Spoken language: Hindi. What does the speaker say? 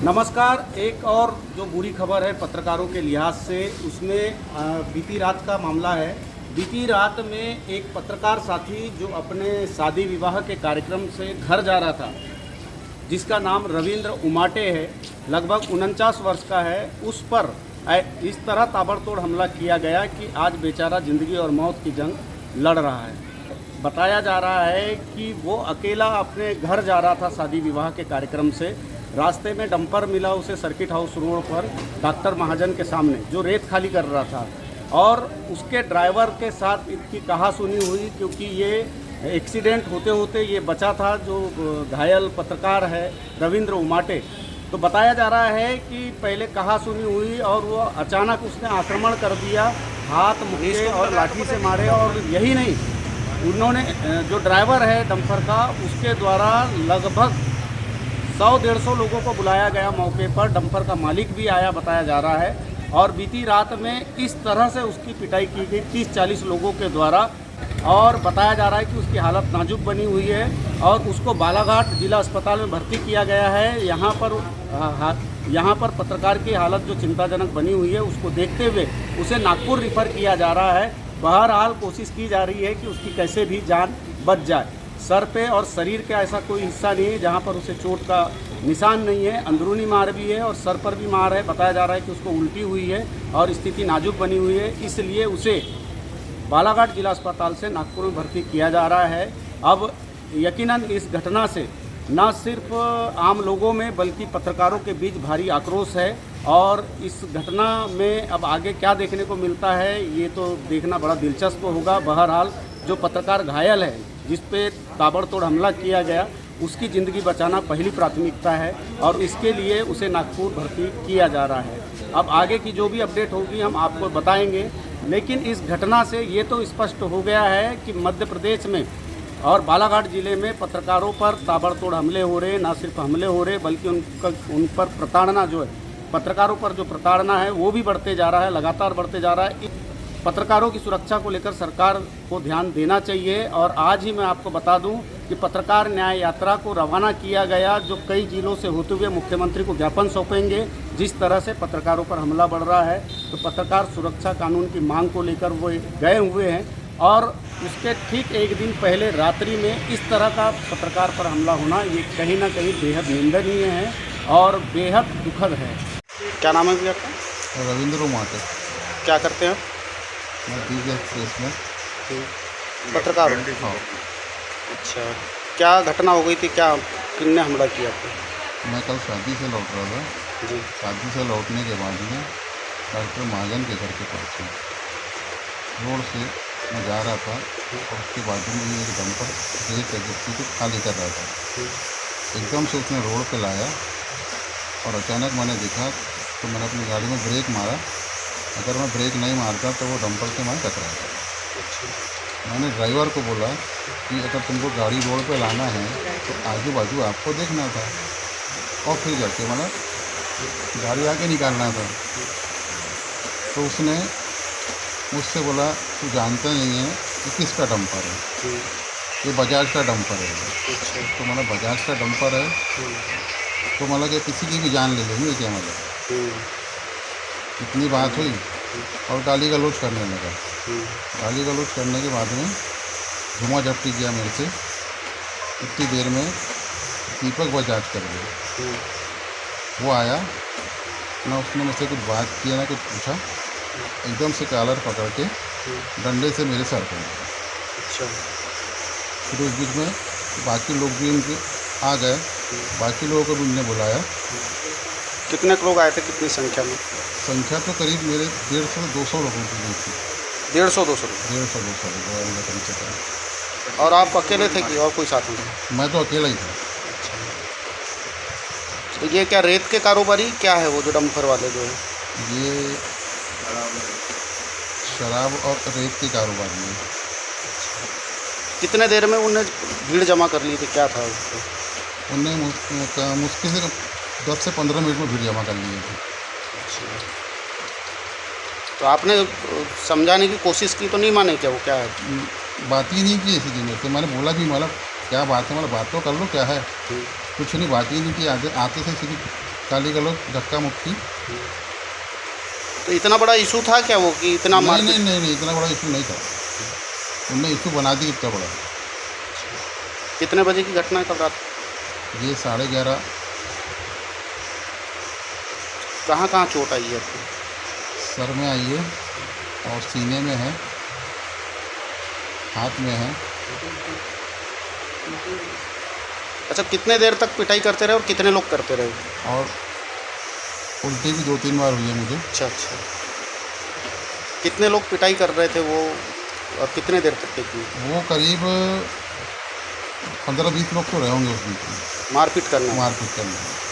नमस्कार। एक और जो बुरी खबर है पत्रकारों के लिहाज से, उसमें बीती रात का मामला है। बीती रात में एक पत्रकार साथी जो अपने शादी विवाह के कार्यक्रम से घर जा रहा था, जिसका नाम रविंद्र उमाटे है, लगभग 49 वर्ष का है, उस पर इस तरह ताबड़तोड़ हमला किया गया कि आज बेचारा ज़िंदगी और मौत की जंग लड़ रहा है। बताया जा रहा है कि वो अकेला अपने घर जा रहा था शादी विवाह के कार्यक्रम से। रास्ते में डंपर मिला उसे सर्किट हाउस रोड पर डॉक्टर महाजन के सामने, जो रेत खाली कर रहा था, और उसके ड्राइवर के साथ इसकी कहासुनी हुई, क्योंकि ये एक्सीडेंट होते होते ये बचा था जो घायल पत्रकार है रविंद्र उमाटे। तो बताया जा रहा है कि पहले कहासुनी हुई और वो अचानक उसने आक्रमण कर दिया, हाथ मुक्के और लाठी से मारे। और यही नहीं, उन्होंने जो ड्राइवर है डंपर का, उसके द्वारा लगभग 100-150 लोगों को बुलाया गया मौके पर। डंपर का मालिक भी आया, बताया जा रहा है। और बीती रात में इस तरह से उसकी पिटाई की गई 30-40 लोगों के द्वारा, और बताया जा रहा है कि उसकी हालत नाजुक बनी हुई है और उसको बालाघाट जिला अस्पताल में भर्ती किया गया है। यहाँ पर पत्रकार की हालत जो चिंताजनक बनी हुई है, उसको देखते हुए उसे नागपुर रिफ़र किया जा रहा है। बहरहाल कोशिश की जा रही है कि उसकी कैसे भी जान बच जाए। सर पे और शरीर का ऐसा कोई हिस्सा नहीं है जहाँ पर उसे चोट का निशान नहीं है। अंदरूनी मार भी है और सर पर भी मार है। बताया जा रहा है कि उसको उल्टी हुई है और स्थिति नाजुक बनी हुई है, इसलिए उसे बालाघाट जिला अस्पताल से नागपुर में भर्ती किया जा रहा है। अब यकीनन इस घटना से न सिर्फ आम लोगों में बल्कि पत्रकारों के बीच भारी आक्रोश है, और इस घटना में अब आगे क्या देखने को मिलता है ये तो देखना बड़ा दिलचस्प होगा। बहरहाल जो पत्रकार घायल है, जिस पे ताबड़तोड़ हमला किया गया, उसकी ज़िंदगी बचाना पहली प्राथमिकता है और इसके लिए उसे नागपुर भर्ती किया जा रहा है। अब आगे की जो भी अपडेट होगी हम आपको बताएंगे, लेकिन इस घटना से ये तो स्पष्ट हो गया है कि मध्य प्रदेश में और बालाघाट ज़िले में पत्रकारों पर ताबड़तोड़ हमले हो रहे। ना सिर्फ हमले हो रहे बल्कि उन पर प्रताड़ना जो है, पत्रकारों पर जो प्रताड़ना है वो भी बढ़ते जा रहा है, लगातार बढ़ते जा रहा है। पत्रकारों की सुरक्षा को लेकर सरकार को ध्यान देना चाहिए। और आज ही मैं आपको बता दूं कि पत्रकार न्याय यात्रा को रवाना किया गया, जो कई जिलों से होते हुए मुख्यमंत्री को ज्ञापन सौंपेंगे। जिस तरह से पत्रकारों पर हमला बढ़ रहा है, तो पत्रकार सुरक्षा कानून की मांग को लेकर वो गए हुए हैं, और उसके ठीक एक दिन पहले रात्रि में इस तरह का पत्रकार पर हमला होना, ये कहीं ना कहीं बेहद निंदनीय है और बेहद दुखद है। क्या नाम है भैया आपका? रविंद्र उमाटे। क्या करते हैं? मैं दिव्य एक्सप्रेस में पत्रकार हो? हाँ। अच्छा, क्या घटना हो गई थी? क्या किसने हमला किया आपको? मैं कल शादी से लौट रहा था। जी। शादी से लौटने के बाद में डॉक्टर महाजन के घर के पास में रोड से मैं जा रहा था और उसके बाजू में एक डंपर रेत व्यक्ति को खाली कर रहा था। एकदम से उसने रोड पे लाया और अचानक मैंने देखा तो मैंने अपनी गाड़ी में ब्रेक मारा। अगर मैं ब्रेक नहीं मारता तो वो डंपर से मैं टकराता। मैंने ड्राइवर को बोला कि अगर तुमको गाड़ी रोड पे लाना है तो आजू बाजू आपको देखना था और फिर जाके मतलब गाड़ी आगे निकालना था। तो उसने मुझसे बोला तू जानता नहीं है कि किसका डंपर है, ये बजाज का डंपर है। तो मैंने बजाज का डंपर है तो मतलब कि किसी की भी जान ले लेंगे क्या, मतलब इतनी बात हुई और गाली गलौज करने लगा। गाली गलौज करने के बाद में धुआं झपटी किया मेरे से। इतनी देर में दीपक बजाज कर गया, वो आया ना, उसने मुझसे कुछ बात किया ना कुछ पूछा, एकदम से कॉलर पकड़ के डंडे से मेरे सर पर। अच्छा। फिर उस बीच में बाकी लोग भी उनके आ गए, बाकी लोगों को भी उनने बुलाया। कितने लोग आए थे, कितनी संख्या में? संख्या तो करीब मेरे 150-200 लोगों की गई थी। 150-200 लोग? 150-200 लोग कम से कम। और आप अकेले थे कि और कोई साथ में? मैं तो अकेला ही था। तो ये क्या रेत के कारोबारी क्या है वो जो डंपर वाले जो है? ये शराब और रेत के कारोबार में। कितने देर में उन्हें भीड़ जमा कर ली थी, क्या था उसको? उनने मुश्किल से 10 से 15 मिनट में भीड़ जमा कर ली थी। तो आपने समझाने की कोशिश की तो नहीं माने क्या वो क्या है? बात ही नहीं की इसी दिन से। मैंने बोला भी मतलब क्या बात है, मतलब बात तो कर लो क्या है। कुछ नहीं, बात ही नहीं की। आते से सीधी गाली गलौज, धक्का मुक्की। तो इतना बड़ा इशू था क्या वो कि इतना मार? नहीं, इतना बड़ा इशू नहीं था। उनने इशू बना दी इतना बड़ा। कितने बजे की घटना है कल रात? ये 11:30। कहाँ कहाँ चोट आई है आपको? सर में आई है और सीने में है, हाथ में है। अच्छा, कितने देर तक पिटाई करते रहे और कितने लोग करते रहे? और उल्टी भी 2-3 बार हुई है मुझे। अच्छा अच्छा। कितने लोग पिटाई कर रहे थे वो और कितने देर तक की? वो करीब 15-20 लोग तो रहे होंगे उस बीच में मारपीट करना? मारपीट करने में।